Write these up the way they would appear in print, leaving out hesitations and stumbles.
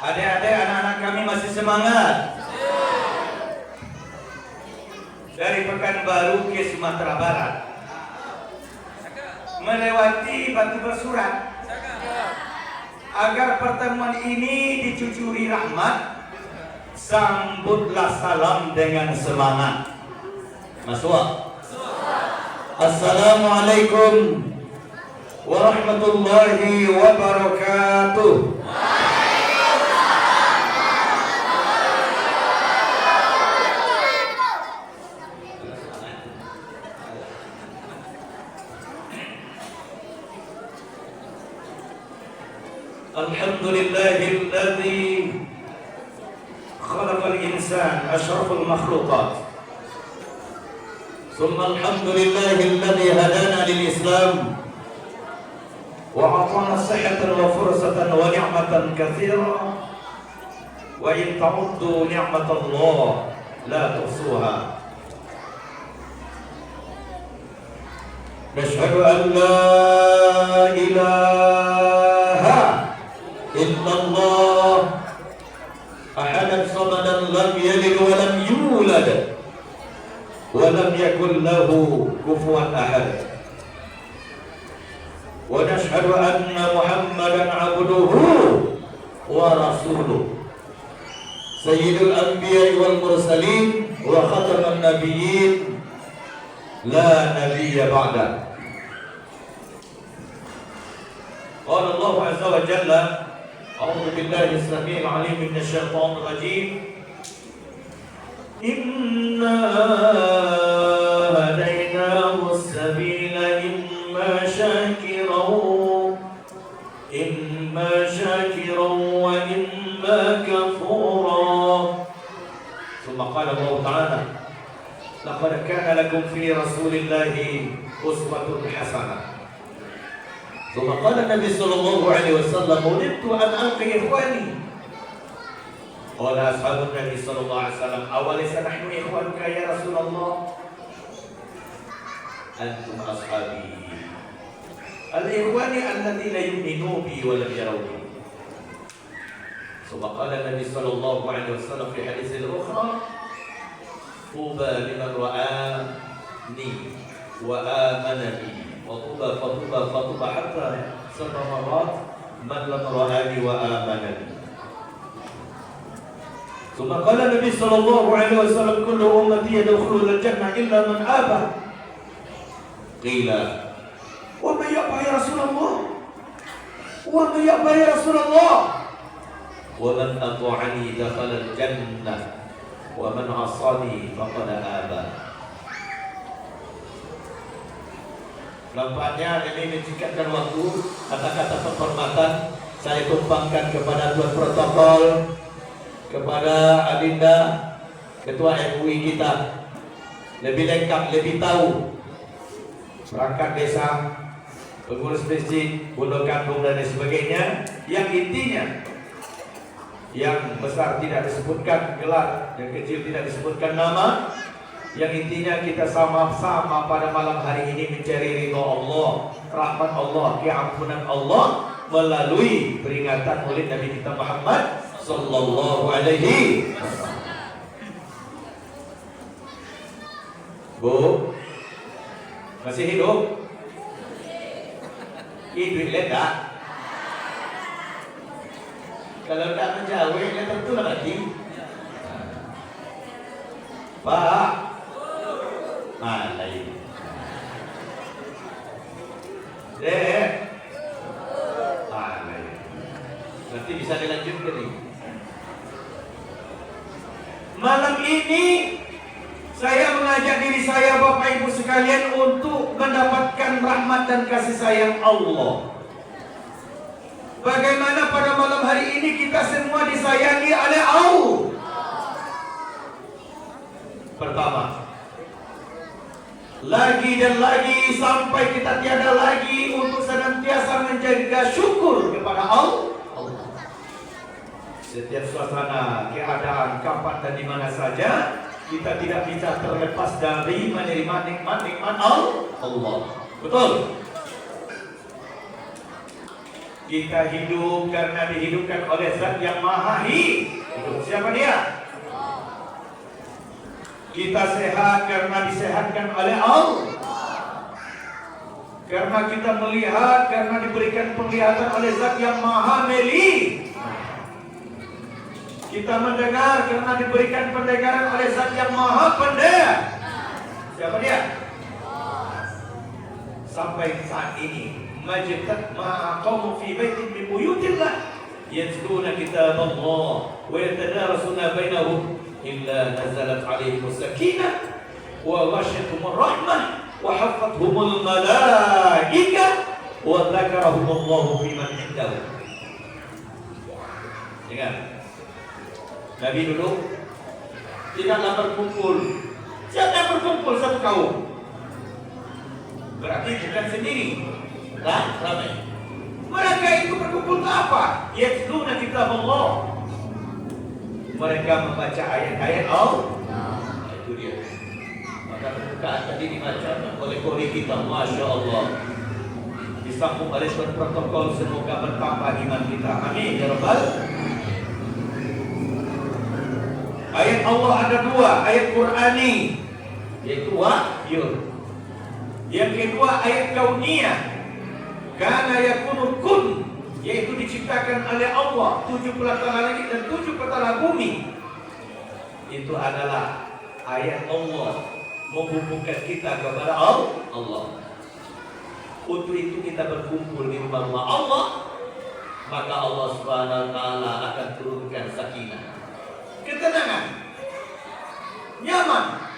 Adik-adik, anak-anak kami masih semangat. Dari Pekanbaru ke Sumatera Barat, melewati Batu Bersurat, agar pertemuan ini dicucuri rahmat, sambutlah salam dengan semangat. Masuk. Assalamualaikum warahmatullahi wabarakatuh. Alhamdulillahilladzi khalaqal insan asyraful makhluqat. Tsumma alhamdulillahilladzi hadana lil Islam wa atana sihhatan wa fursatan wa ni'matan katsira. Wa in ta'uddu ni'matallah la tuhsuha. Nashhadu an la ilaha illallah ahadan samadan lam yalid wa lam yulad wa lam yakul lahu kufuwan ahad. Wa nashhadu anna Muhammadan abduhu wa rasuluh sayyidul anbiya'i wal mursalin wa khataman nabiyyin la nabiyya ba'da. Qala Allah azza wa jalla a'udzu billahi as-sami'il 'alim minasy syaithanir rajim. Inna hadainahu as-sabila imma syakiran wa imma kafura. Thumma qala Allah ta'ala laqad kana lakum fi rasulillahi uswatun hasanah. ثم قال النبي صلى الله عليه وسلم أردت أن ألقي إخواني. قال أصحاب النبي صلى الله عليه وسلم أوليس نحن إخوانك يا رسول الله؟ أنتم أصحابي الإخوان الذين يؤمنوا بي ولم يروني. ثم قال النبي صلى الله عليه وسلم في حديث الأخرى طوبى لمن رآني وآمن بي فطوبى حتى 7 مرات من لم رآني وآمن بي. ثم قال النبي صلى الله عليه وسلم كل أمتي يدخلون الجنة إلا من آبى. قيل ومن يأبى يا رسول الله؟ ومن يأبى يا رسول الله؟ ومن أطاعني دخل الجنة ومن عصاني فقد آبى. Nampaknya ini mencikatkan waktu, kata-kata penghormatan saya tumpangkan kepada Tuan Protokol, kepada Adinda Ketua MUI kita, lebih lengkap, lebih tahu perangkat desa, pengurus masjid, pondok kampung dan sebagainya. Yang intinya, yang besar tidak disebutkan gelar, yang kecil tidak disebutkan nama. Yang intinya kita sama-sama pada malam hari ini mencari ridha Allah, rahmat Allah, keampunan Allah melalui peringatan Maulid Nabi kita Muhammad sallallahu alaihi wasallam. Bu, masih hidup? Hidup ledak. Kalau tak menjauh, ledak tu lah mati. Pak. Lain. Lain. Nanti bisa dilanjutkan nih. Malam ini saya mengajak diri saya, Bapak Ibu sekalian, untuk mendapatkan rahmat dan kasih sayang Allah. Bagaimana pada malam hari ini kita semua disayangi oleh Allah. Pertama, lagi dan lagi sampai kita tiada lagi untuk senantiasa menjaga syukur kepada Allah. Setiap suasana, keadaan, kapan dan di mana saja, kita tidak bisa terlepas dari menerima nikmat-nikmat Allah. Betul? Kita hidup karena dihidupkan oleh Zat yang Maha Hidup. Siapa dia? Kita sehat karena disehatkan oleh Allah. Karena kita melihat, karena diberikan penglihatan oleh Zat yang Maha Melihat. Kita mendengar karena diberikan pendengaran oleh Zat yang Maha Pendengar. Siapa dia? Sampai saat ini, majtama ma'aqamu fi baitin min buyutillah yatluna kitab Allah wa yatadarasuna bainahum illa nazalat alaihim sakinah wa ghashiyatuhum rahmah wa haffathumul malaikah wa dzakarahumullahu fi man indahu. Ingat, Nabi dulu tidaklah berkumpul. Siapa yang berkumpul satu kaum? Berarti bukan sendiri. Ramai. Mereka itu berkumpul ke apa? Yatluna kitab Allah. Mereka membaca ayat-ayat Allah. Itu dia. Maka pembukaan tadi dibaca oleh kori kita, Masya Allah. Disambung oleh protokol, semoga bertambah iman kita. Amin ya Rabbal. Ayat Allah ada dua, ayat Qur'ani, yaitu wahyu. Yang kedua ayat kauniyah, kana yakunu kun, yaitu diciptakan oleh Allah 7 petala langit dan 7 petala bumi. Itu adalah ayat Allah menghubungkan kita kepada Allah. Untuk itu kita berkumpul di rumah Allah, maka Allah Subhanahu wa taala akan turunkan sakinah, ketenangan, nyaman.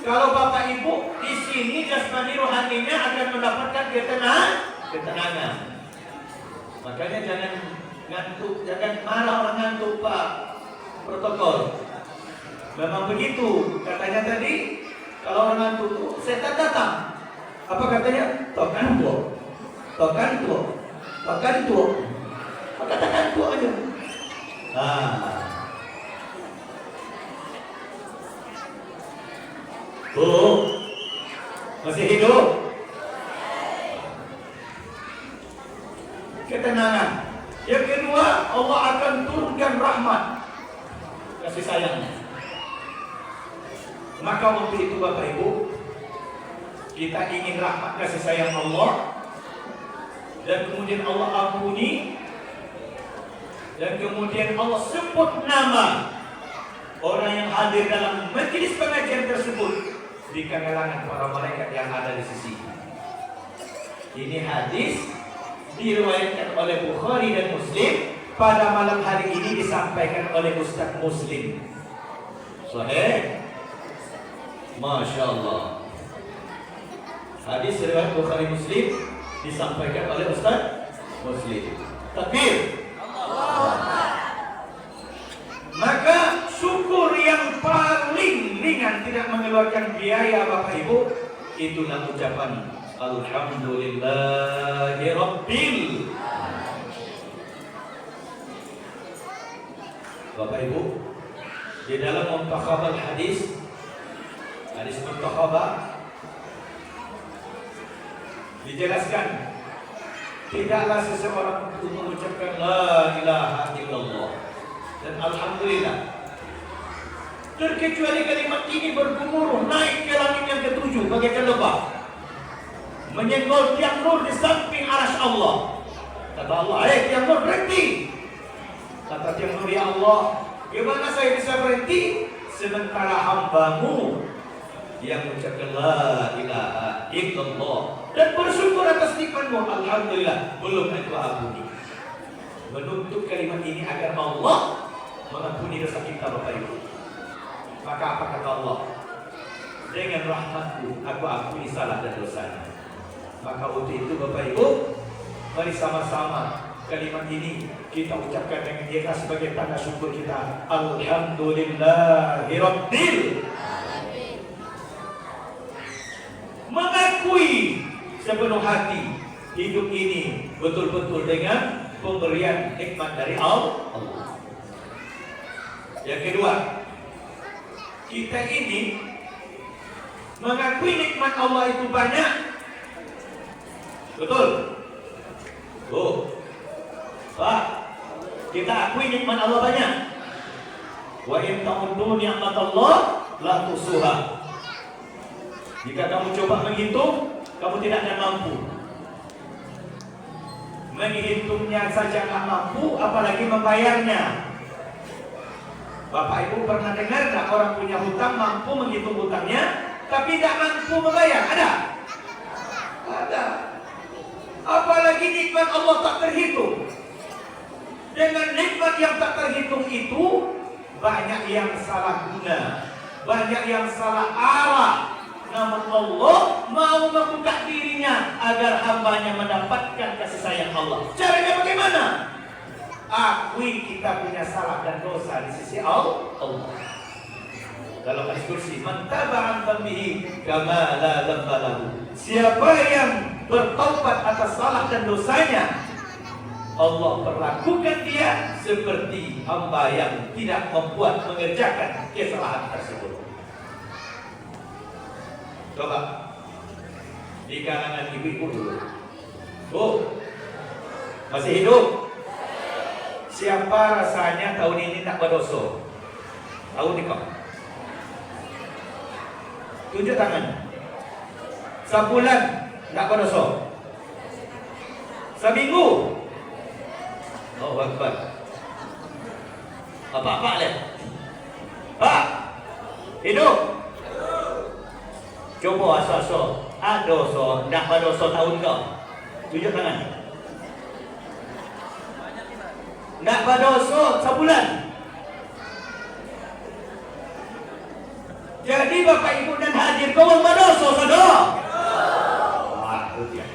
Kalau Bapak Ibu di sini jasmani rohaninya akan mendapatkan ketenangan. Makanya jangan ngantuk, jangan marah orang ngantuk, Pak. Protokol. Memang begitu. Katanya tadi kalau orang ngantuk tuh setan datang. Apa katanya? Tokan tuh. Katakan tuh aja. Masih hidup? Ketenangan. Yang kedua, Allah akan turunkan rahmat, kasih sayangnya. Maka waktu itu Bapak Ibu, kita ingin rahmat kasih sayang Allah, dan kemudian Allah ampuni, dan kemudian Allah sebut nama orang yang hadir dalam majelis pengajian tersebut di kalangan para malaikat yang ada di sisi. Ini hadis diriwayatkan oleh Bukhari dan Muslim. Pada malam hari ini disampaikan oleh Ustaz Muslim. Sahih? Masya Allah. Hadis riwayat Bukhari Muslim disampaikan oleh Ustaz Muslim. Takbir. Maka syukur yang paling ringan, tidak mengeluarkan biaya Bapak Ibu, itulah ucapan Alhamdulillahi Rabbil. Bapak Ibu, di dalam muntakhabal hadis muntakhabah dijelaskan, tidaklah seseorang itu mengucapkan la ilaha illallah dan alhamdulillah terkecuali kalimat ini bergemuruh naik ke langit yang ketujuh bagaikan lebah, menyenggol tiang nur di samping arasy Allah. Kata Allah, tiang nur berhenti. Kata tiang nur, ya Allah, gimana saya bisa berhenti sementara hambamu yang mengucapkan la ilaha illallah dan bersyukur atas nikmatmu, alhamdulillah, belum itu ampuni. Menuntut kalimat ini agar Allah mengampuni dosa kita Bapak Ibu. Maka apa kata Allah? Dengan rahmatku aku ampuni salah dan dosanya. Maka untuk itu Bapak Ibu, mari sama-sama kalimat ini kita ucapkan dengan ikhlas sebagai tanda syukur kita. Alhamdulillahi Rabbil. Mengakui sepenuh hati hidup ini betul-betul dengan pemberian nikmat dari Allah. Yang kedua, kita ini mengakui nikmat Allah itu banyak. Betul? Pak, kita akui nikmat Allah banyak. Wa in ta'uddu ni'matallah la tuhsuha. Jika kamu coba menghitung, kamu tidak akan mampu. Menghitungnya saja tak mampu, apalagi membayarnya. Bapak Ibu pernah dengar tak orang punya hutang mampu menghitung hutangnya, tapi tidak mampu membayar? Ada? Ada. Apalagi nikmat Allah tak terhitung. Dengan nikmat yang tak terhitung itu, banyak yang salah guna, banyak yang salah arah. Namun Allah mau membuka dirinya agar hambanya mendapatkan kasih sayang Allah. Caranya bagaimana? Akui kita punya salah dan dosa di sisi Allah. Dalam hadis kursi, man taba'an dhanbihi kama la dzamba lahu. Siapa yang bertaubat atas salah dan dosanya, Allah perlakukan dia seperti hamba yang tidak membuat mengerjakan kesalahan tersebut. Coba di kalangan ibu-ibu dulu. Bu, masih hidup? Siapa rasanya tahun ini tak berdosa? Tahu nih kok? Tunjuk tangan. Sebulan tak berdosa? Seminggu? Oh, Akbar. Apa lihat? Pak, hidup? Coba asal-asal. Ada dosa, tak berdosa tahun kau? Tunjuk tangan. Nak berdosa sebulan. Jadi Bapak Ibu dan hadir kau berdosa saudara. Wah, itu dia.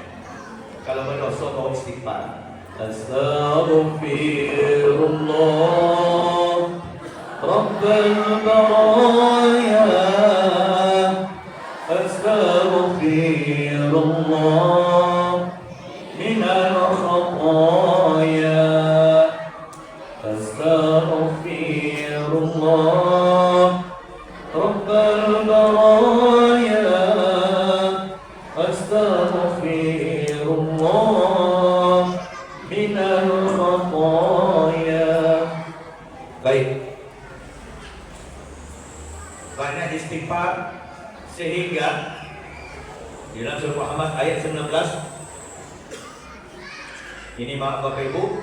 Kalau berdosa kau istighfar. Astaghfirullah Rabbal baraya. Astaghfirullah minal khataya. Astaghfirullah Rabbal baraya. Astaghfirullah minal khataya. Baik. Banyak istighfar sehingga di dalam surah Muhammad ayat 19. Ini maaf Bapak Ibu,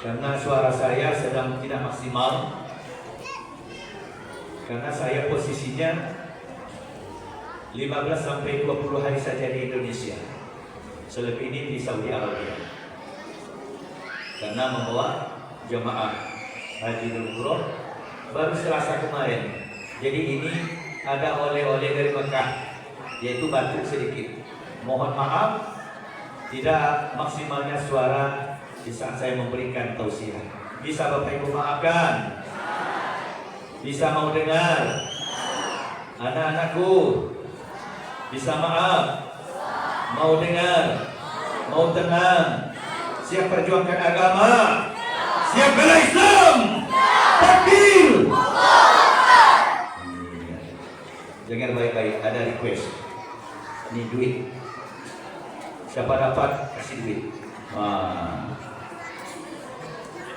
karena suara saya sedang tidak maksimal, karena saya posisinya 15 sampai 20 hari saja di Indonesia, selebih ini di Saudi Arabia, karena membawa jemaah haji dan umroh baru Selasa kemarin. Jadi ini ada oleh-oleh dari Mekah, yaitu batuk sedikit. Mohon maaf tidak maksimalnya suara di saat saya memberikan tausiah. Bisa Bapak Ibu maafkan? Bisa mau dengar? Anak-anakku bisa maaf? Mau dengar? Mau tenang? Siap perjuangkan agama? Siap bela Islam? Takbir! Dengar baik-baik, ada request. Ini duit. Siapa dapat kasih duit.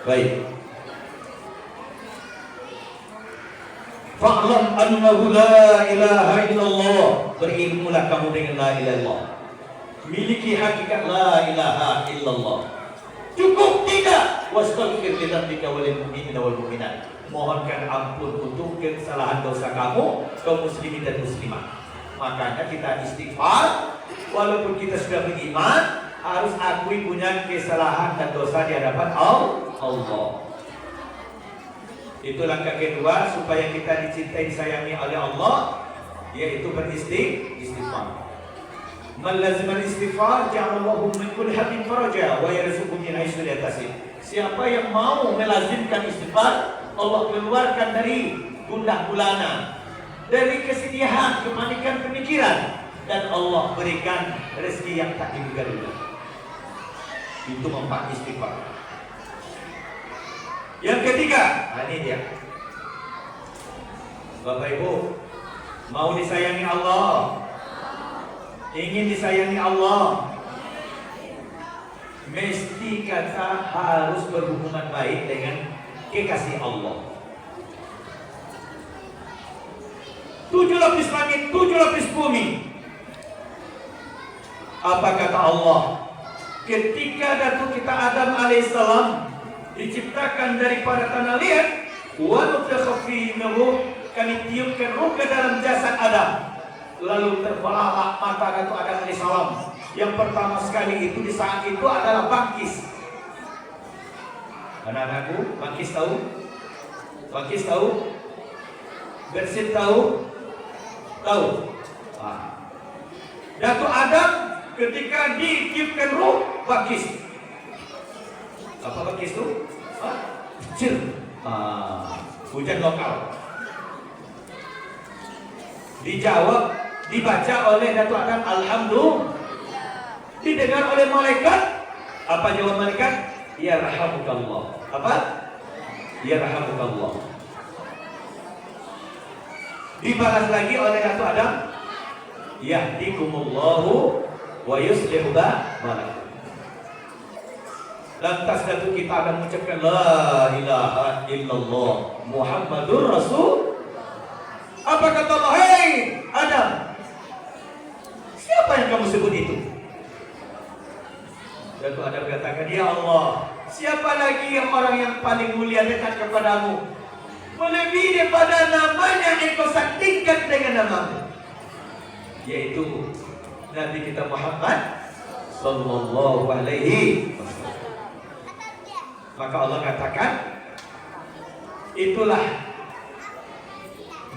Baik. Fa'lam annahu la ilaha illallah. Berilmulah kamu dengan la ilaha illallah. Miliki hakikat la ilaha illallah. Cukup tidak? Wastaghfir li dzambika wal mu'minina wal mu'minat. Mohonkan ampun untuk kesalahan dosa kamu, kaum muslimin dan muslimah. Makanya kita istighfar, walaupun kita sudah beriman, harus akui punya kesalahan dan dosa di hadapan Allah. Itu langkah kedua supaya kita dicintai disayangi oleh Allah, yaitu beristighfar. Man lazima istighfar ja'alallahu min kulli hammin faraja wa yarzuqhu min haitsu la yahtasib. Siapa yang mau melazimkan istighfar, Allah keluarkan dari gundah gulana, dari kesedihan, kepanikan pemikiran, dan Allah berikan rezeki yang tak diduga-duga. Itu manfaat istighfar. Yang ketiga, ini dia. Bapak Ibu, mau disayangi Allah, ingin disayangi Allah, mesti kita harus berhubungan baik dengan kekasih Allah. 7 lapis langit, 7 lapis bumi. Apa kata Allah? Ketika Datuk kita Adam alaihissalam diciptakan daripada tanah liat, wa nufikha fihi min ruh, kami tiupkan ruh ke dalam jasad Adam. Lalu terbelalak mata Datuk Adam alaihissalam. Yang pertama sekali itu di saat itu adalah bangkis. Anak-anakku, bangkis tahu? Bangkis tahu? Bersin tahu? Tahu? Datuk Adam ketika ditiupkan ruh, bangkis. Apa bangkis itu? Kecil. Hujan lokal. Dijawab, dibaca oleh Datuk Adam, alhamdulillah. Didengar oleh malaikat. Apa jawab malaikat? Ya rahamukallah. Apa? Ya rahamukallah. Dibalas lagi oleh Datuk Adam, yahdikumullahu wa yuslihu balakum. Lantas Datuk kita akan mengucapkan la ilaha illallah Muhammadur Rasul. Apa kata Allah? Hei Adam, siapa yang kamu sebut itu? Datuk Adam katakan, ya Allah, siapa lagi yang orang yang paling mulia dekat kepadamu, melebihi daripada namanya engkau sandingkan dengan namamu, yaitu Nabi kita Muhammad sallallahu alaihi wasallam. Maka Allah katakan, itulah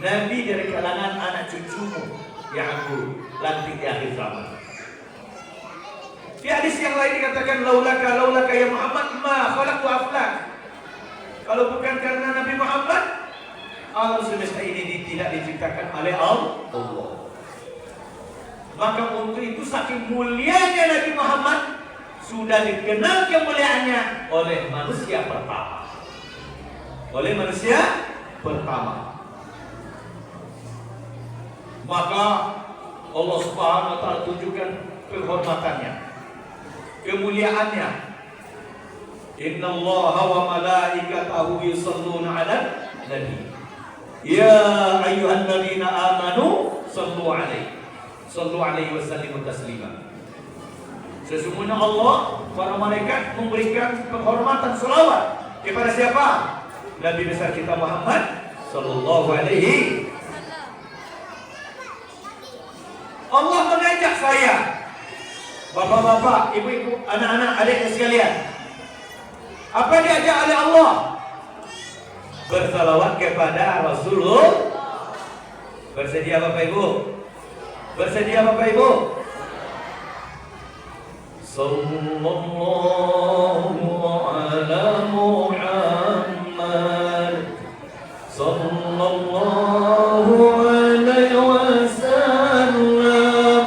Nabi dari kalangan anak cucumu yang aku lantik di akhir zaman. Di hadis yang lain dikatakan, laulaka ya Muhammad ma khalaqtu aflak. Kalau bukan karena Nabi Muhammad, alam semesta ini tidak diciptakan oleh Allah. Maka untuk itu saking mulianya Nabi Muhammad, sudah dikenal kemuliaannya oleh manusia pertama. Oleh manusia pertama. Maka Allah Subhanahu wa taala tunjukkan penghormatannya, kemuliaannya. Innallaha wa malaikatahu yusholluna 'alan nabi. Ya ayyuhan nabiyina amanu sallu 'alaihi wa sallimu taslima. Sesungguhnya Allah, para malaikat memberikan penghormatan selawat kepada siapa? Nabi besar kita Muhammad sallallahu alaihi. Allah mengajak saya, bapak-bapak, ibu-ibu, anak-anak, adik sekalian. Apa diajak oleh Allah? Bersalawat kepada Rasulullah. Bersedia Bapak Ibu? Bersedia Bapak Ibu? Sallallahu ala Muhammad, sallallahu alaihi wasallam,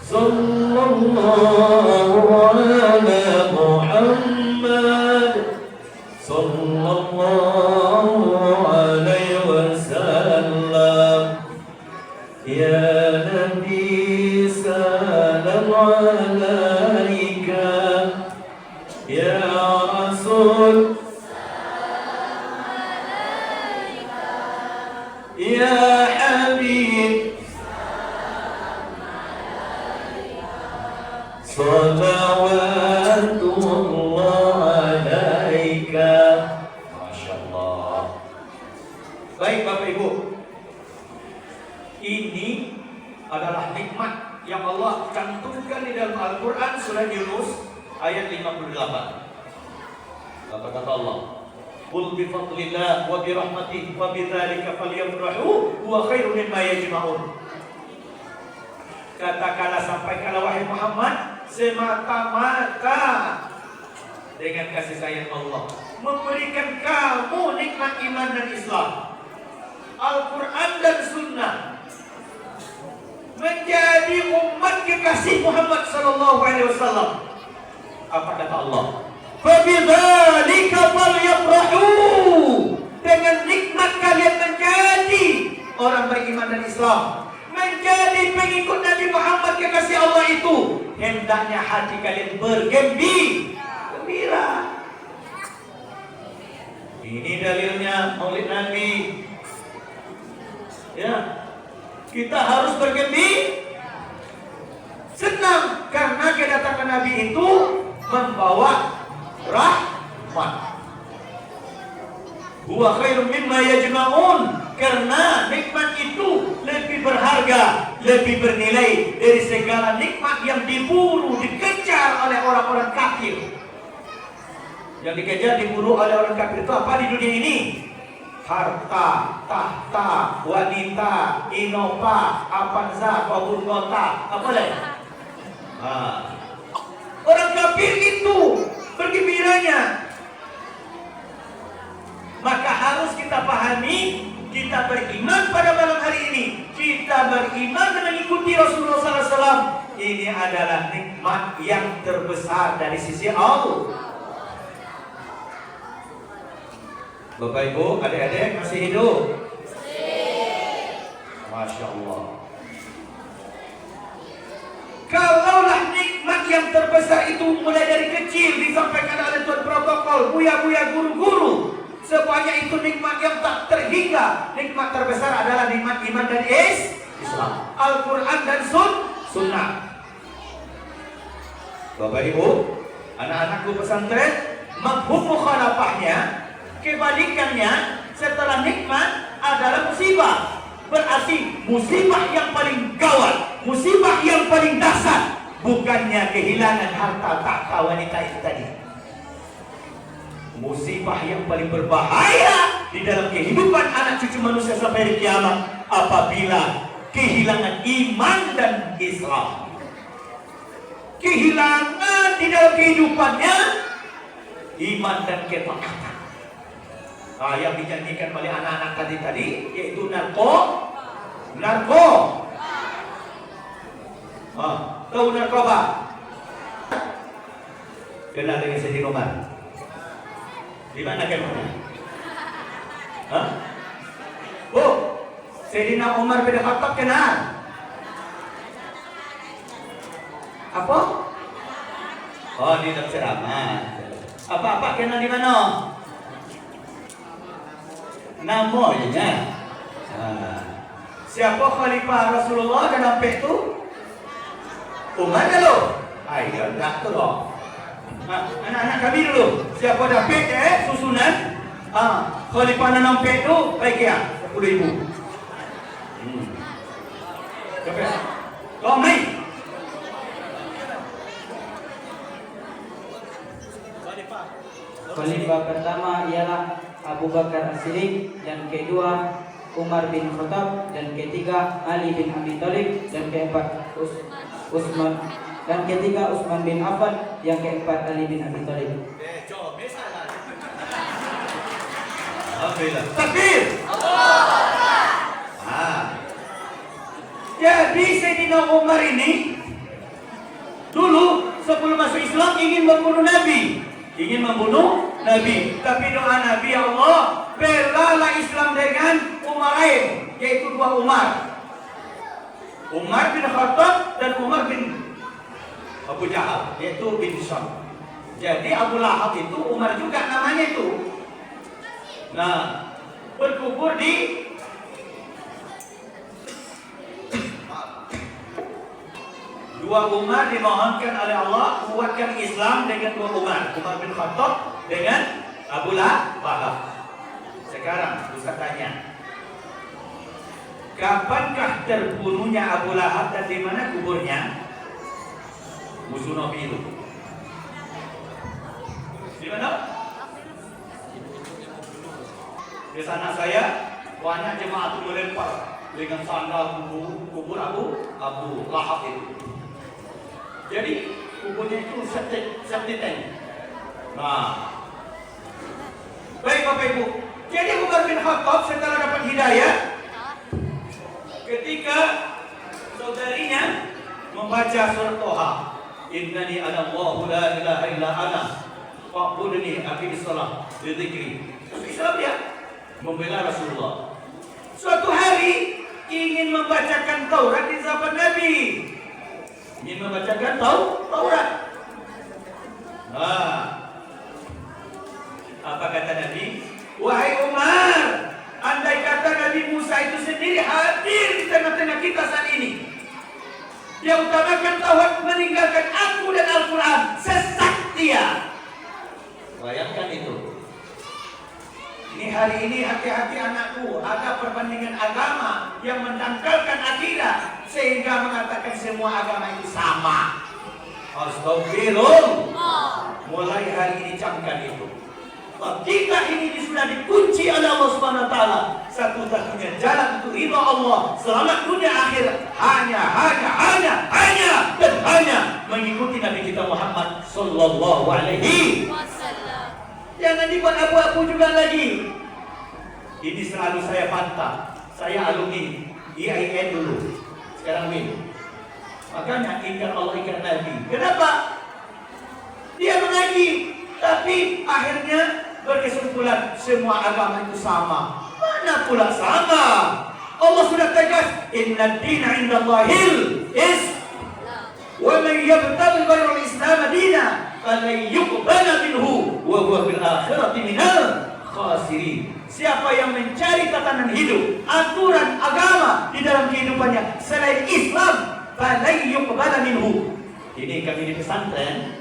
sallallahu ala Muhammad, sallallahu alaihi wasallam. Ya Nabi salam alaika, ya Rasul salam alaika, ya Habib salam alaika, salawatullah alaika. Masya Allah. Baik Bapak Ibu, ini adalah nikmat yang Allah cantumkan di dalam Al-Quran surah Yunus ayat 58. Apa kata Allah? Qul bi fadlillah wa bi rahmatihi wa bi dzalika falyafrahu huwa khairun mimma yajma'un. Katakanlah, sampaikanlah wahai Muhammad, semata-mata dengan kasih sayang Allah memberikan kamu nikmat iman dan Islam, Al-Quran dan Sunnah, menjadi umat kekasih Muhammad sallallahu alaihi wasallam. Apa kata Allah? Fabidzalika falyafrahu. Dengan nikmat kalian menjadi orang beriman dan Islam, menjadi mengikut Nabi Muhammad kekasih Allah itu, hendaknya hati kalian bergembira. Ini dalilnya Maulid Nabi. Ya, kita harus bergembira. Senang karena kedatangan Nabi itu membawa rahmat. Huwa khairum mimma yajma'un, karena nikmat itu lebih berharga, lebih bernilai dari segala nikmat yang diburu, dikejar oleh orang-orang kafir. Yang dikejar, diburu oleh orang kafir itu apa di dunia ini? Harta, tahta, wanita, inopa, apanza, kabur kota, apa lagi? Orang kafir itu bergembiranya. Maka harus kita pahami, kita beriman pada malam hari ini, kita beriman dan mengikuti Rasulullah SAW. Ini adalah nikmat yang terbesar dari sisi Allah. Bapak Ibu, adik-adik masih hidup? Masya Allah. Kalaulah nikmat yang terbesar itu mulai dari kecil disampaikan oleh tuan protokol, buya-buya, guru-guru, semuanya itu nikmat yang tak terhingga. Nikmat terbesar adalah nikmat iman dan Islam, Al-Quran dan Sunnah. Bapak Ibu, anak-anakku pesantren, mafhum mukhalafahnya, kebalikannya setelah nikmat adalah musibah. Berarti musibah yang paling gawat, musibah yang paling dahsyat bukannya kehilangan harta tahta wanita itu tadi. Musibah yang paling berbahaya di dalam kehidupan anak cucu manusia sampai hari kiamat apabila kehilangan iman dan Islam. Kehilangan di dalam kehidupannya iman dan ketaatan. Yang dijanjikan oleh anak-anak tadi yaitu narko. Tahu narkoba? Kenal dengan Sayyidina Umar? Di mana kenalnya? Sayyidina Umar bin Khattab kenal? Apa? Di dalam ceramah. Apa kenal di mana? Namanya. Siapa khalifah Rasulullah dalam itu? Umar dulu. Ayo, tak tu loh. Anak-anak kami dulu. Siapa dapat susunan? Khalifah dalam itu baik ya, 10,000. Siapa? Kau main. Khalifah pertama ialah Abu Bakar As-Siddiq, yang kedua Umar bin Khattab, dan ketiga Ali bin Abi Thalib, dan keempat Utsman, dan ketiga Utsman bin Affan, yang keempat Ali bin Abi Thalib. Alhamdulillah. Takbir. Jadi Sayyidina Umar ini dulu sebelum masuk Islam ingin membunuh Nabi. Tapi doa Nabi, ya Allah, belalah Islam dengan Umarain, yaitu dua Umar. Umar bin Khattab dan Umar bin Abu Jahal, yaitu bin Syam. Jadi Abu Lahab itu Umar juga namanya itu. Nah, berkubur di dua Umar dimohonkan oleh Allah kuatkan Islam dengan dua Umar bin Khattab dengan Abu Lahab. Sekarang Ustaz tanya, kapankah terbunuhnya Abu Lahab dan di mana kuburnya? Musuh Nabi itu. Di mana? Di sana saya banyak jemaah itu melempar dengan sandal kubur Abu Lahab itu. Jadi kuburnya itu septic tank. Nah, baik Bapak Ibu. Jadi Umar bin Khattab setelah dapat hidayah, ketika saudarinya membaca surat Toha, Innani ana Allahu la ilaha illa ana fa'budni aqimis shalah li dzikri. Islam dia membela Rasulullah. Suatu hari ingin membacakan Taurat di zaman Nabi. Ingin membacakan Taurat. Nah, apa kata Nabi? Wahai Umar, andai kata Nabi Musa itu sendiri hadir di tengah-tengah kita saat ini, dia utamakan tauhid, meninggalkan aku dan Al-Quran, sesat dia. Bayangkan itu. Ini hari ini hati-hati anakku, ada perbandingan agama yang mendangkalkan akidah sehingga mengatakan semua agama itu sama. Astagfirullah. Mulai hari ini camkan itu. Kita ini sudah dikunci oleh Allah Subhanahu wa taala. Satu-satunya jalan untuk ridha Allah selamat dunia akhirat hanya mengikuti Nabi kita Muhammad sallallahu alaihi wasallam. Jangan dibuat abu-abu juga lagi. Ini selalu saya pantah. Saya alumni IAIN dulu. Sekarang WIN. Makanya ingkar Allah, ingkar Nabi. Kenapa? Dia mengaji, tapi akhirnya berkesimpulan semua agama itu sama. Mana pula sama? Allah sudah tegas, inna dina indallahil Islam. Wa man yabtaghi ghayra al-Islam dinan falan yuqbala minhu wa huwa fil akhirati minal khasirin. Siapa yang mencari tatanan hidup, aturan agama di dalam kehidupannya selain Islam, falan yuqbala minhu. Ini kami di pesantren,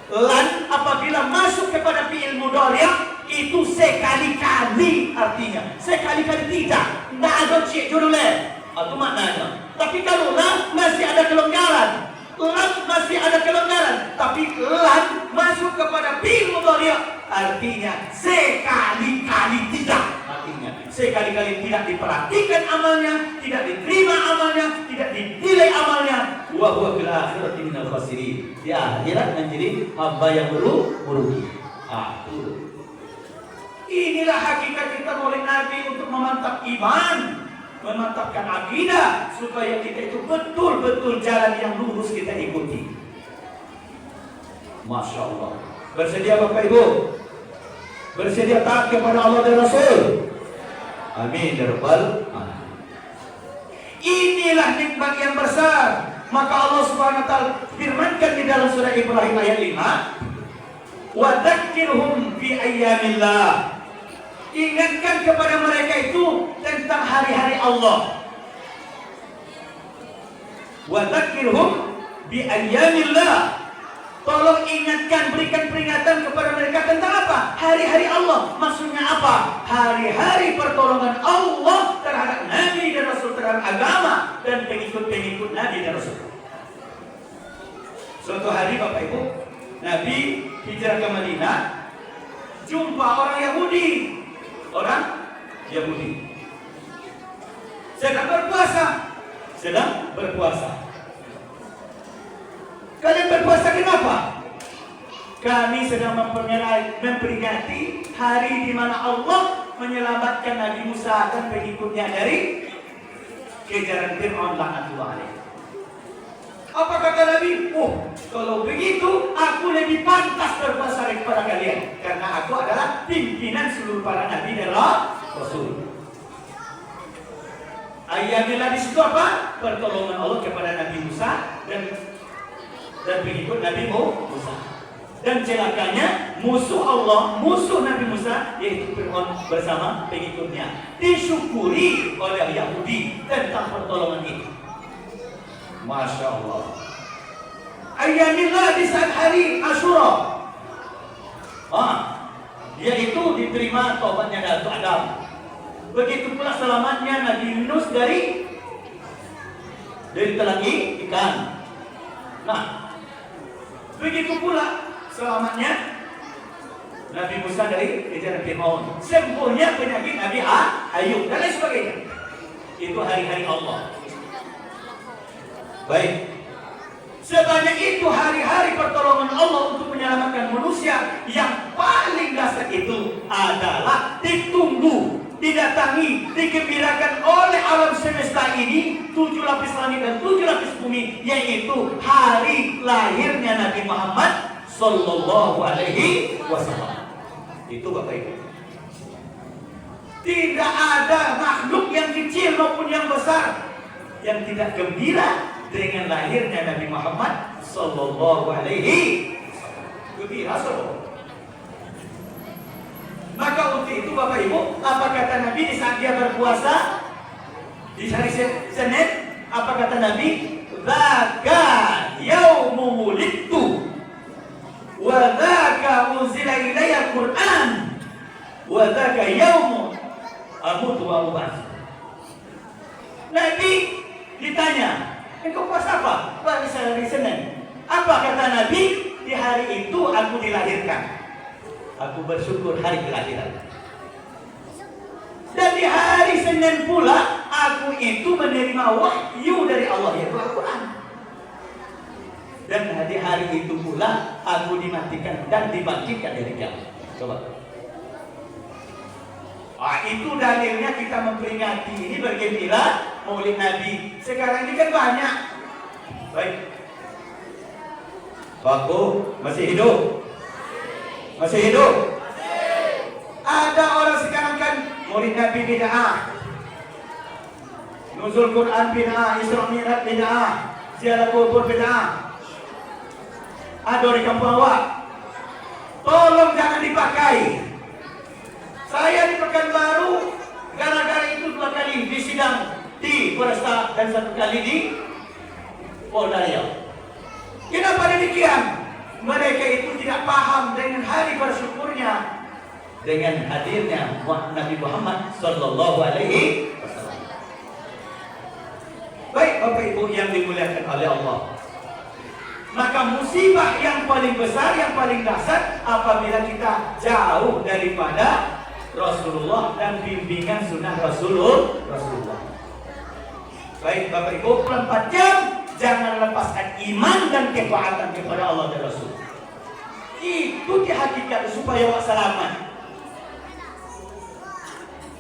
lan apabila masuk kepada fi'il mudhari' itu sekali-kali, artinya sekali-kali tidak ada cek judulnya, itu maknanya. Tapi kalau lan masih ada kelonggaran, tapi lan masuk kepada fi'il mudhari' artinya sekali-kali tidak, artinya sekali-kali tidak diperhatikan amalnya, tidak diterima amalnya, tidak dinilai amalnya, wa huwa fil akhirati minal khasirin. Di akhirat menjadi hamba yang merugi. Inilah hakikat kita oleh Nabi untuk memantap iman, memantapkan akidah, supaya kita itu betul-betul jalan yang lurus kita ikuti. Masya Allah. Bersedia Bapak Ibu? Bersedia taat kepada Allah dan Rasul? Amin ya rabbal alamin. Inilah nikmat yang besar. Maka Allah Subhanahu wa taala firmankan di dalam surah Ibrahim ayat 5, wa dzakkirhum fi ayyamillah. Ingatkan kepada mereka itu tentang hari-hari Allah. Wa dzakkirhum bi ayyamillah. Tolong ingatkan, berikan peringatan kepada mereka tentang apa? Hari-hari Allah. Maksudnya apa? Hari-hari pertolongan Allah terhadap Nabi dan Rasul, terhadap agama dan pengikut-pengikut Nabi dan Rasul. Suatu hari Bapak Ibu, Nabi hijrah ke Madinah, jumpa orang Yahudi. Sedang berpuasa. Kalian berpuasa kenapa? Kami sedang memperingati hari di mana Allah menyelamatkan Nabi Musa dan pengikutnya dari kejaran Fir'aun laknatullah alaih. Apa kata Nabi? Kalau begitu aku lebih pantas berpuasa daripada kalian, karena aku adalah pimpinan seluruh para nabi dan rasul. Ayatnya di situ apa? Pertolongan Allah kepada Nabi Musa dan pengikut Nabi Musa. Dan celakanya musuh Allah, musuh Nabi Musa, yaitu Fir'aun bersama pengikutnya, disyukuri oleh Yahudi tentang pertolongan itu. Masya Allah. Ayyamillah di saat hari Asyura, yaitu diterima taubatnya Datuk Adam. Begitu pula selamatnya Nabi Yunus dari telangi ikan. Nah, begitu pula selamatnya Nabi Musa dari kejaran Fir'aun, sembuhnya penyakit Nabi Ayub dan lain sebagainya. Itu hari-hari Allah. Baik, sebanyak itu hari-hari pertolongan Allah untuk menyelamatkan manusia. Yang paling dasar itu adalah ditunggu, didatangi, digembirakan oleh alam semesta ini, 7 lapis langit dan 7 lapis bumi, yaitu hari lahirnya Nabi Muhammad sallallahu alaihi wasallam. Itu Bapak Ibu. Tidak ada makhluk yang kecil maupun yang besar yang tidak gembira dengan lahirnya Nabi Muhammad sallallahu alaihi gembira saudara. Maka untuk itu Bapak Ibu, apa kata Nabi di saat dia berpuasa di hari Senin? Apa kata Nabi? Dzaka yaumu wulidtu wa dzaka unzila ilayya Qur'an wa dzaka yaumu amutu wa ubas. Nabi ditanya, engkau puasa apa? Pada hari Senin. Apa kata Nabi? Di hari itu aku dilahirkan. Aku bersyukur hari kelahiran. Dan di hari Senin pula aku itu menerima wahyu dari Allah, yaitu Al-Quran. Dan di hari itu pula aku dimatikan dan dibangkitkan dari kiamat. Coba. Itu dalilnya kita memperingati ini bergembira Maulid Nabi. Sekarang ini kan banyak. Baik. Paku masih hidup? Masih hidup? Ada orang sekarang kan Maulid Nabi bid'ah, Nuzul Quran bid'ah, Isra Mi'raj bid'ah, ziarah kubur bid'ah. Ada di kampung awak. Tolong jangan dipakai. Saya di Pekanbaru gara-gara itu 2 kali di sidang di Polresta dan 1 kali di Polda Riau. Kenapa demikian? Mereka itu tidak paham dengan hari bersyukurnya dengan hadirnya Nabi Muhammad sallallahu alaihi wasallam. Baik Bapak Ibu yang dimuliakan oleh Allah. Maka musibah yang paling besar, yang paling dahsyat apabila kita jauh daripada Rasulullah dan bimbingan sunnah Rasulullah. Baik Bapak Ibu, 24 jam jangan lepaskan iman dan ketaatan kepada Allah dan Rasul. Itu di hakikat supaya awak selamat.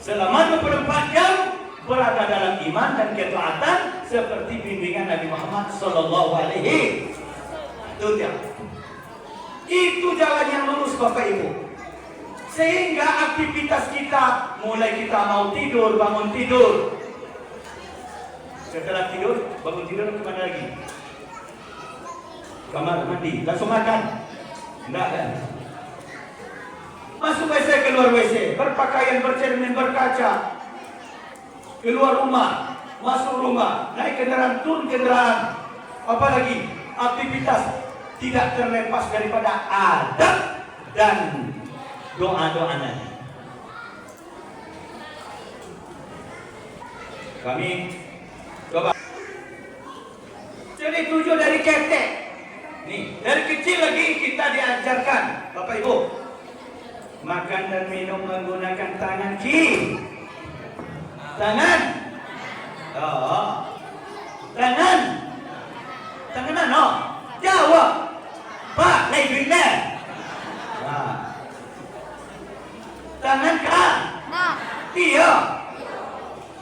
Selamat 24 jam berada dalam iman dan ketaatan seperti bimbingan Nabi Muhammad sallallahu alaihi wasallam. Itu jalan yang lurus Bapak Ibu. Sehingga aktivitas kita, mulai kita mau tidur, bangun tidur. Setelah tidur, bangun tidur kemana lagi? Kamar mandi, langsung makan? Enggak kan? Masuk WC, keluar WC, berpakaian, bercermin, berkaca. Keluar rumah, masuk rumah, naik kendaraan, turun kendaraan. Apalagi aktivitas tidak terlepas daripada adab dan doa-doa Nabi. Kami coba. Jadi 7 dari ketek. Nih, dari kecil lagi kita diajarkan, Bapak Ibu, makan dan minum menggunakan tangan kiri. Tangan. Oh. Tangan. Tangan mana? Jawab. Pak, naik duitnya. Nah. Tangan kah? Nah. Iya.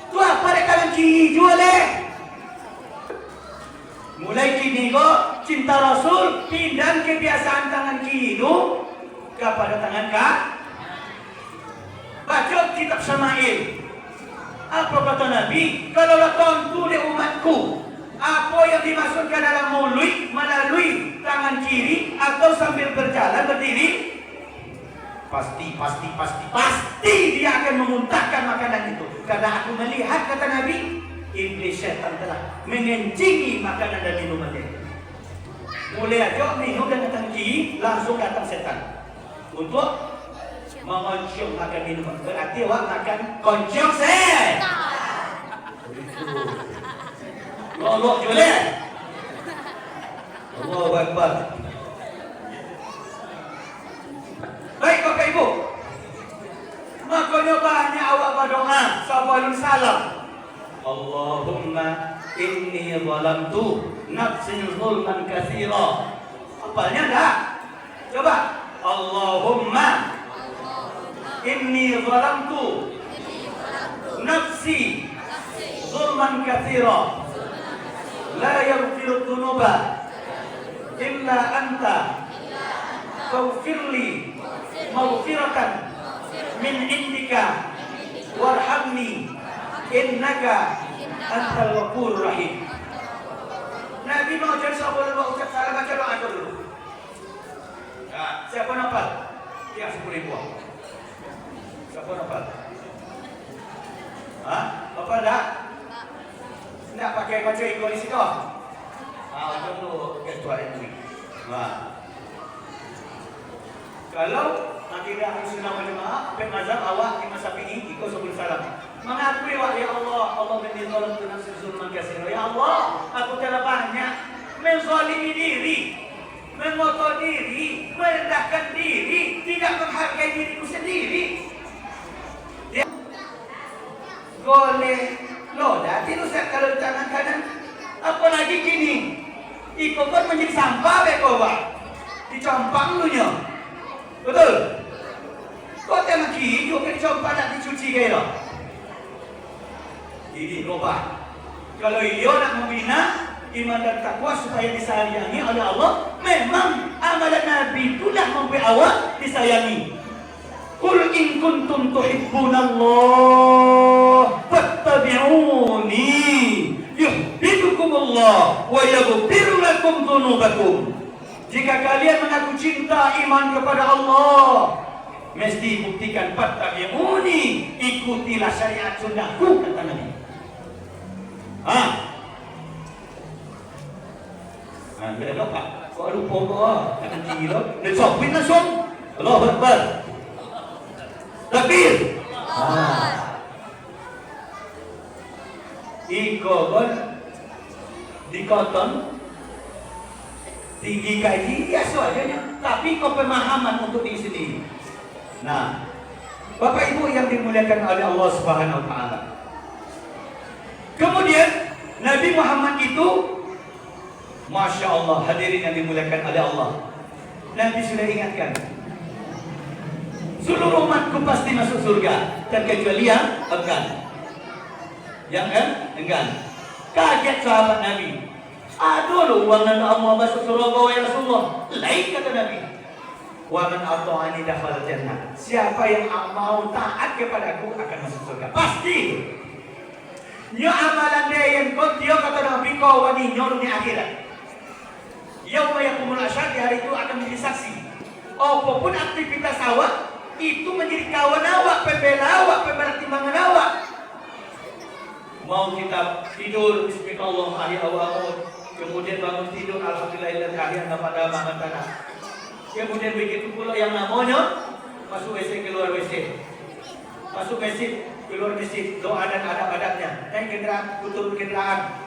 Tu apa dek tangan kiri jual deh. Mulai kini kok cinta Rasul pindah kebiasaan tangan kiri itu kepada tangan kah? Baca kitab Syama'il. Apa kata Nabi? Kalau tentu di umatku, apa yang dimasukkan dalam mulut melalui tangan kiri atau sambil berjalan berdiri, pasti dia akan memuntahkan makanan itu. Karena aku melihat, kata Nabi, iblis syaitan telah mengencingi makanan dan minuman itu. Mulai aja minum dengan tangan kiri, langsung datang setan untuk mengoncium makan minuman. Berarti awak makan koncium setan. Lolok juga. Allahu Akbar. Baik Bapak Ibu, makanya banyak awak berdoa sebelum salam. Allahumma inni zalamtu nafsi zulman katsira. Apalnya enggak? Coba. Allahumma inni zalamtu nafsi zulman katsira. La yaghfiru dhunuba illa anta. Faghfirli maghfiratan min indika warhamni innaka antal ghafurur rahim. Nabi mau jadi sahabat ucap salam baca doa itu dulu. Nah, siapa nafal? Yang 10.000. Siapa nafal? Hah? Nafal dah? Tidak pakai baca ikut di situ. Itu tuh ketua MUI. Nah, kalau akidah Ahlussunnah wal Jamaah mazhab awak Imam Syafi'i ikut sebelum salam. Mengakui wa ya Allah, Allah menizzalam tu nafsi zulman katsira. Ya Allah, aku telah banyak menzalimi diri, mengotor diri, merendahkan diri, tidak menghargai diriku sendiri. Ya. Goleh loda itu saya kalau tangan kanan apalagi gini. Iko kan menjadi sampah bekoba. Dicompang lunya. Betul? Kau tengah kiri, kau kena coba nak dicuci kaya lah. Ini robah. Kalau ia nak membina iman dan takwa supaya disayangi oleh Allah, memang amalan Nabi itulah membuat awak disayangi. Qul in kuntum tuhibbunallah fattabi'uni yuhibbukumullah wa yaghfir lakum dzunubakum. Jika kalian mengaku cinta iman kepada Allah, mesti buktikan fattabi'uni, ikutilah syariat sunnahku, kata Nabi. Bila lupa, kau lupa kau, jangan tinggi lo. Dan sopin langsung, Allahu Akbar. Takbir. Iko pun dikoton tinggi gaji biasa aja, tapi kau pemahaman untuk diri sendiri. Nah, Bapak Ibu yang dimuliakan oleh Allah Subhanahu Wa Taala. Kemudian Nabi Muhammad itu, Masya Allah, hadirin yang dimuliakan oleh Allah, Nabi sudah ingatkan, seluruh umatku pasti masuk surga, terkecuali yang enggan. Yang enggan. Kaget sahabat Nabi. Aduh loh, uang nanda Allah masuk surga ya Rasulullah. Lain kata Nabi. Wa man ata'ani dakhala jannah. Siapa yang mau taat kepadaku akan masuk surga. Pasti. Nyo amalan dia yang kau dia kata Nabi kau wani nyo dunia akhirat. Yauma yaqumul asyhad, di hari itu akan menjadi saksi. Apapun aktivitas awak itu menjadi kawan awak, pembela awak, pembela timbangan awak. Mau kita tidur bismillahirrahmanirrahim, kemudian bangun tidur alhamdulillahilladzi ahyana pada makan tanah. Kemudian begitu pula yang namanya masuk WC keluar WC. Masuk masjid, keluar masjid, doa dan adab-adabnya. Naik kendaraan, tutup kendaraan.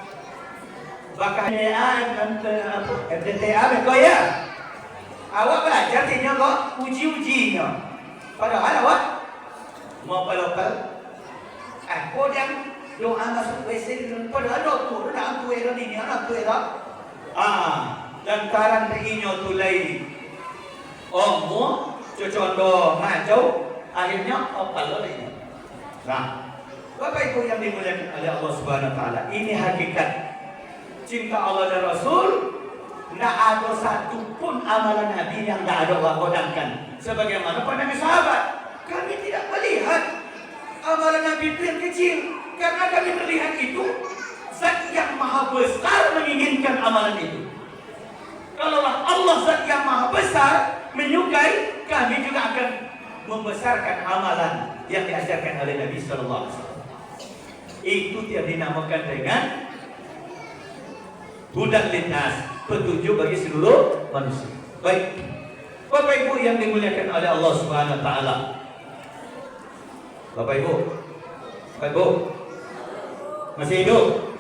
Bahkan FDTA kau ya. Awak belajar tinya kok uji-ujinya. Padahal awak mau lokal. Aku yang doa masuk WC padahal doktor dah tu era ni anak tu era. Lantaran rinyo tulai. Ommo cocondo ngajau akhirnya opal ini. Nah, Bapak Ibu yang dimuliakan oleh Allah Subhanahu Wa Taala, ini hakikat cinta Allah dan Rasul. Tidak ada satu pun amalan Nabi yang tidak ada orang kodamkan. Sebagaimana pandangan sahabat, kami tidak melihat amalan Nabi itu yang kecil, karena kami melihat itu zat yang maha besar menginginkan amalan itu. Kalaulah Allah zat yang maha besar menyukai, kami juga akan membesarkan amalan yang diajarkan oleh Nabi Sallallahu Alaihi Wasallam. Itu yang dinamakan dengan hudan linnas, petunjuk bagi seluruh manusia. Baik, Bapak Ibu yang dimuliakan oleh Allah Subhanahu Wa Taala. Bapak Ibu, masih hidup?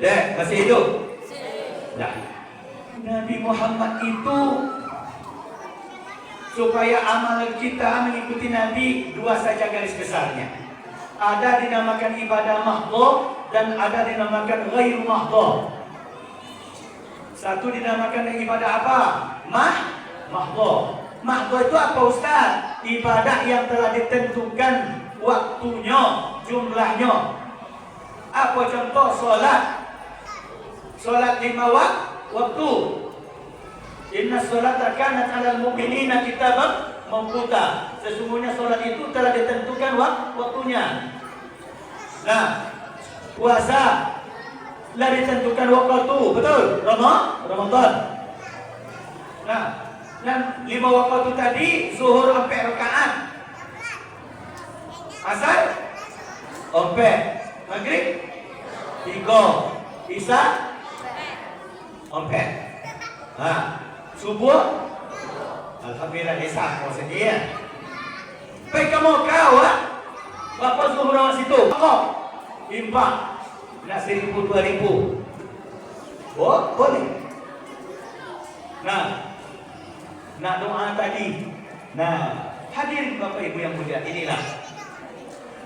Ya, masih hidup? Ya. Nabi Muhammad itu supaya amalan kita mengikuti Nabi, dua saja garis besarnya. Ada dinamakan ibadah mahdhah dan ada dinamakan ghairu mahdhah. Satu dinamakan ibadah apa? Mahdhah. Mahdhah itu apa Ustaz? Ibadah yang telah ditentukan waktunya, jumlahnya. Apa contoh? Salat 5 waktu. Inna sholata kanat 'alal mu'minina kitaban mawquta. Sesungguhnya solat itu telah ditentukan waktunya. Nah, puasa telah ditentukan waktu, betul? Ramadan. Nah, dan 5 waktu tadi zuhur 4 rakaat. Asar 4, maghrib 3, isya 4. Nah, subuh alhamdulillah isya kau sedia. Baik kamu kau Bapak zuhur awak situ. Kau impak nak 1,000 2,000. Oh, boleh. Nah, nak doa tadi. Nah, hadirin Bapak Ibu yang mulia, inilah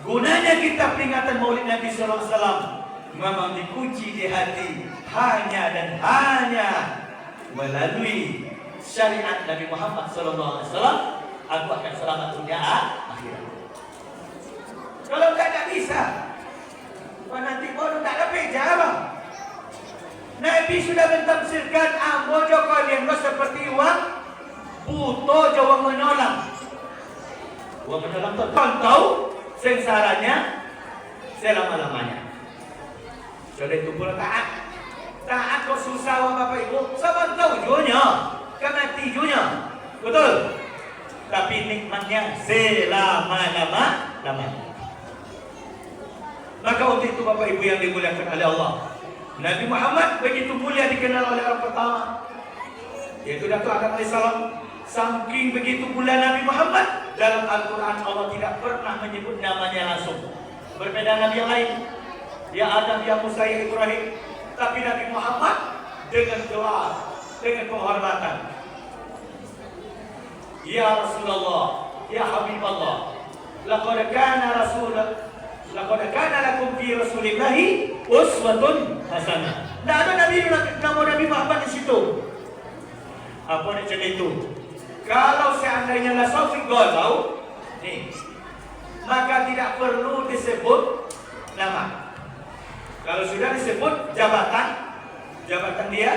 gunanya kita peringatan Maulid Nabi sallallahu alaihi wasallam. Memang dikunci di hati hanya dan hanya melalui syariat Nabi Muhammad sallallahu alaihi wasallam. Aku akan selamat dunia akhirat. Kalau tak bisa, nanti bodoh tak dapat jawab. Nabi sudah mentafsirkan ambojo kalian seperti uang buto jawa menolak. Uang menolak tu tahu sengsaranya selama-lamanya. Jadi itu pula taat. Taat kau susah Bapak Ibu. Sama tahu juanya, karena tijunya, betul. Tapi nikmatnya selama-lamanya. Maka untuk itu Bapak Ibu yang dimuliakan oleh Allah, Nabi Muhammad begitu mulia dikenal oleh orang pertama, yaitu Datuk Adam alaihissalam. Saking begitu mulia Nabi Muhammad, dalam Al-Quran Allah tidak pernah menyebut namanya langsung. Berbeda Nabi yang lain, ya Adam, ya Musa, ya Ibrahim. Tapi Nabi Muhammad dengan gelar, dengan penghormatan. Ya Rasulullah, ya Habibullah, laqad kana lakum fi Rasulillahi uswatun hasanah. Tidak ada nama Nabi Muhammad di situ. Apa nak cerita itu? Kalau seandainya la Sofi Golau, nih, maka tidak perlu disebut nama. Kalau sudah disebut jabatan dia,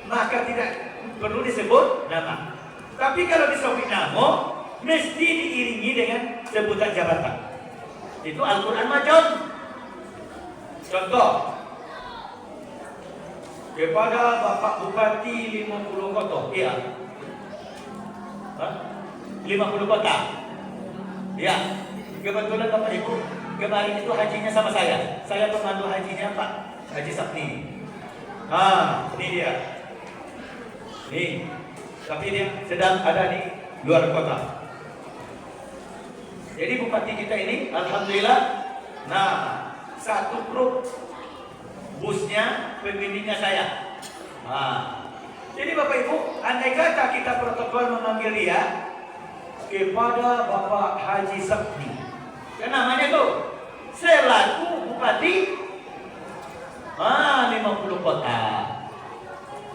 maka tidak perlu disebut nama. Tapi kalau disebut nama, mesti diiringi dengan sebutan jabatan. Itu Al-Quran macam. Contoh, kepada Bapak Bupati 50 kota, iya. 50 kota. Ya, kebetulan Bapak Ibu kemarin itu hajinya sama saya. Saya pemandu hajinya Pak Haji Sapni. Ini dia. Nih, tapi dia sedang ada di luar kota. Jadi bupati kita ini, alhamdulillah, nah, satu grup busnya pemimpinnya saya. Jadi Bapak Ibu, andai kata kita protokol memanggil dia kepada Bapak Haji Sapni, kan namanya tuh selaku bupati 50 kota.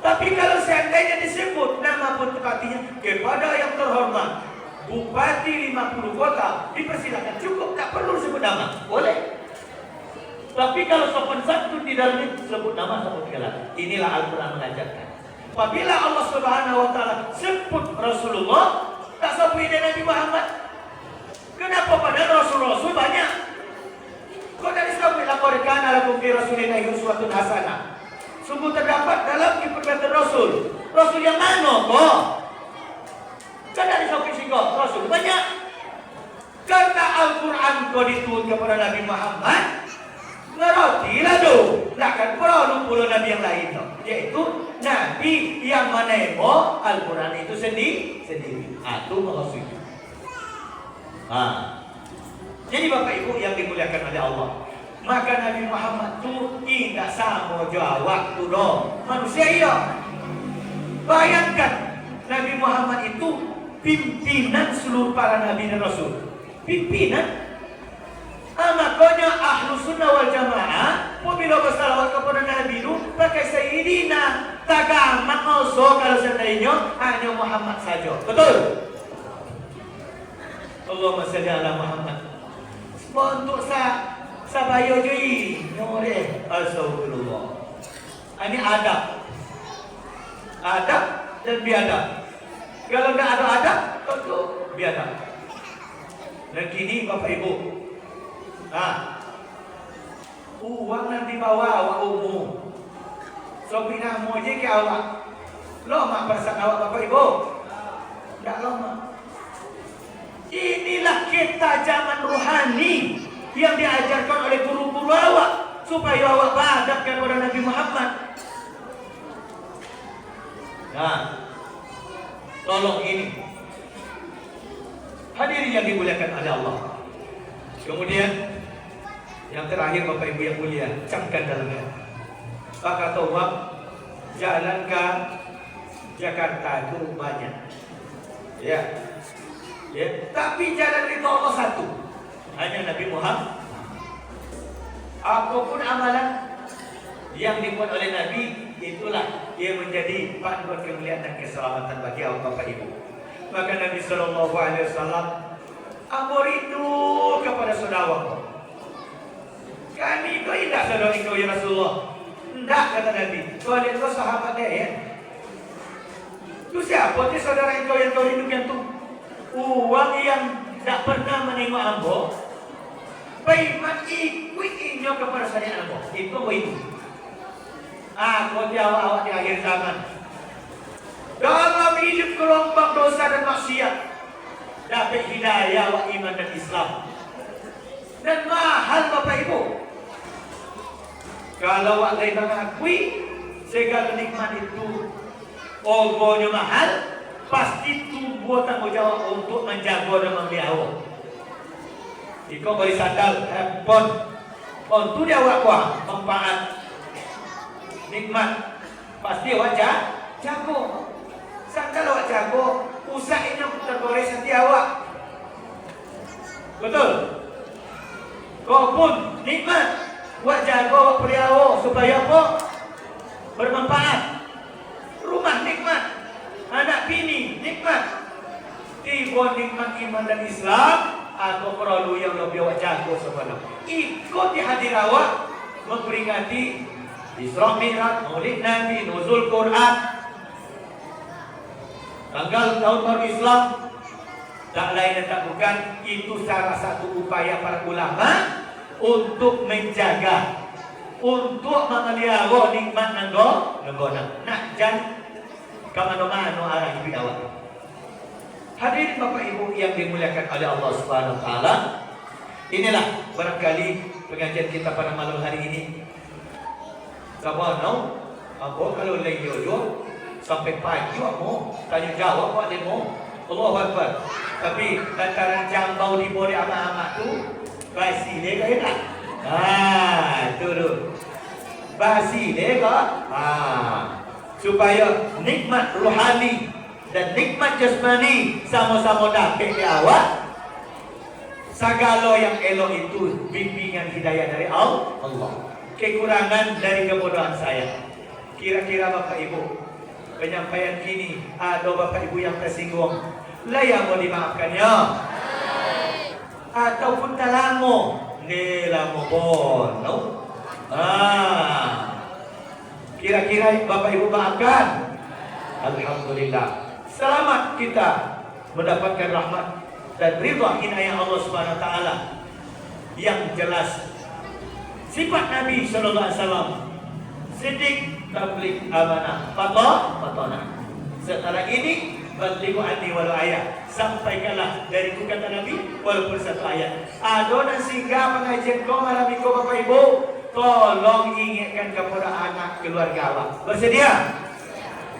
Tapi kalau seandainya disebut nama bupatinya kepada yang terhormat Bupati 50 kota, dipersilakan, cukup, tak perlu sebut nama, boleh. Tapi kalau sopan santun di dalam itu sebut nama, sebut gelar. Inilah Al-Quran mengajarkan. Apabila Allah Subhanahu wa Ta'ala sebut Rasulullah, tak sebut Nabi Muhammad. Kenapa padahal Rasul-Rasul banyak? Kok dari sebut laqad kana lakum fi Rasulillahi uswatun hasanah? Sungguh terdapat dalam keperbuatan Rasul. Rasul yang mana kok? Kan dari sebut singkong Rasul banyak. Karena Al-Quran kau diturun kepada Nabi Muhammad, ngertilah tu. Takkan perlu puluh Nabi yang lain tu. Yaitu Nabi yang menemoh Al-Quran itu sendiri. Itu Rasul. Jadi Bapak Ibu yang dimuliakan oleh Allah, maka Nabi Muhammad itu tidak sama jauh waktu dong. Manusia iya. Bayangkan Nabi Muhammad itu pimpinan seluruh para Nabi dan Rasul. Pimpinan. Makanya Ahlus Sunnah wal Jamaah apabila bersalawat kepada Nabi itu pakai Sayyidina, tak amat masuk kalau seandainya hanya Muhammad saja. Betul? Allahumma salli ala Muhammad. Untuk sabayo jui nyore astagfirullah. Ini adab. Adab dan biadab. Kalau tidak ada adab, tentu biasa. Dan kini Bapak Ibu, uang nanti bawa awak umum. So pindah moje ke awak. Lama perasaan awak Bapak Ibu? Tidak lama. Inilah ketajaman rohani yang diajarkan oleh guru-guru awak supaya awak beradabkan kepada Nabi Muhammad. Nah, tolong ini. Hadirin yang dimuliakan oleh Allah. Kemudian yang terakhir Bapak Ibu yang mulia, camkan dalamnya. Pak kata uang, jalan ke Jakarta itu banyak. Ya. Tapi jalan itu Allah satu. Hanya Nabi Muhammad. Apapun amalan yang dibuat oleh Nabi, itulah yang menjadi panduan kemuliaan dan keselamatan bagi awak Bapak Ibu. Maka Nabi Sallallahu Alaihi Wasallam amor itu kepada saudara. Kami itu tidak saudara engkau ya Rasulullah. Tidak kata Nabi. Kau lihat kau sahabatnya ya. Itu siapa sih saudara engkau yang kau rindukan tu? Uang yang tidak pernah menengok ambo. Baiman ikut inyo kepada saya ambo. Itu kau itu. Kau awak di akhir zaman. Dalam hidup gelombang dosa dan maksiat, dapat hidayah wa iman dan Islam. Dan mahal Bapak Ibu. Kalau awak lain mengakui segala nikmat itu ogonya mahal, pasti tumbuh tanggung jawab untuk menjaga dan memelihara. Iko beri sandal, handphone, untuk dia awak kuah manfaat nikmat, pasti awak jago. Sandal awak jago, usahanya tergores nanti awak. Betul? Kau pun nikmat, awak jago, awak pelihara supaya apa? Bermanfaat. Rumah nikmat, anak bini nikmat. Tiba nikmat iman dan Islam, aku perlu yang lebih awak jago sebenarnya. Ikut di hadir awak memperingati Isra Mi'raj, Maulid Nabi, Nuzul Quran, tanggal tahun baru Islam. Tak lain dan tak bukan, itu salah satu upaya para ulama untuk menjaga, untuk memelihara nikmat nenggona. Nak jan kamano-mano arah hidup awak. Hadirin Bapak Ibu yang dimuliakan oleh Allah Subhanahu wa taala. Inilah barangkali pengajian kita pada malam hari ini. Sabano, apa kalau lagi jodoh sampai pagi mau tanya jawab apa demo. Allahu Akbar. Tapi lantaran jambau di bore amat-amat tu basi dia ke tak? Itu tu. Basi dia ke? Supaya nikmat rohani dan nikmat jasmani sama-sama dapat di awak. Segala yang elok itu bimbingan hidayah dari Allah. Kekurangan dari kebodohan saya. Kira-kira Bapak Ibu penyampaian kini ada Bapak Ibu yang tersinggung, layak mau dimaafkan ya? Ataupun tak lama, ni lama pun, no? Kira-kira Bapak Ibu maafkan? Alhamdulillah. Selamat kita mendapatkan rahmat dan ridha inayah Allah Subhanahu wa taala. Yang jelas sifat Nabi sallallahu alaihi wasallam siddiq, tabligh, amanah, fatona. Setelah ini balighu anni walau ayat, sampaikanlah dariku kata Nabi walaupun satu ayat. Adona singgah pengajian kau malam ini Bapak Ibu, tolong ingatkan kepada anak keluarga awak. Bersedia?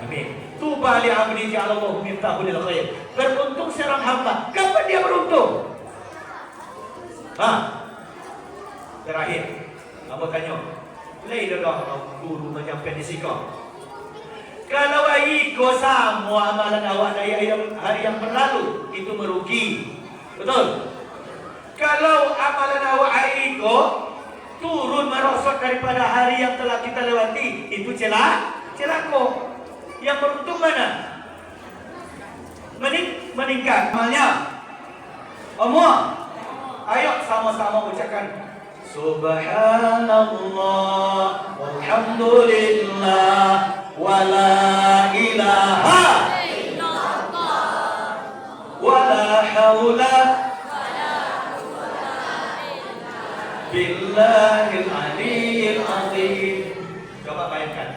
Amin. Tuba li abdi ja'alallahu miftahu lil khair. Beruntung seorang hamba. Kapan dia beruntung? Terakhir, apa tanya? Lain dah guru menyampaikan di sikap. Kalau iko semua amalan awak dari hari yang berlalu itu merugi. Betul? Kalau amalan awak iko turun merosot daripada hari yang telah kita lewati, itu celaka. Yang beruntung mana? Meningkat amalnya. Ayo sama-sama ucapkan Subhanallah walhamdulillah wala ilaha illallah wala haula billahil aliyil azim. Coba bayangkan.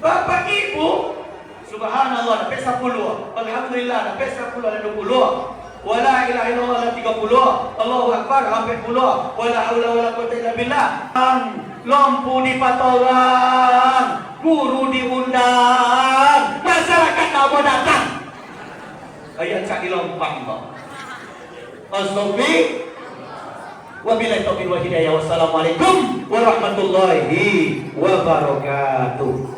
Bapak Ibu, subhanallah, sampai 10. Alhamdulillah, sampai 10 ada 20. Wala ilaha illallah ada 30. Allahu Akbar sampai 10. Wala haula wala quwwata illa billah. Lampu dipatolong, guru diundang, masyarakat tak mau datang. Ayat cak dilompang kok. Astagfirullah. Wabillahi taufiq wal hidayah. Wassalamualaikum warahmatullahi wabarakatuh.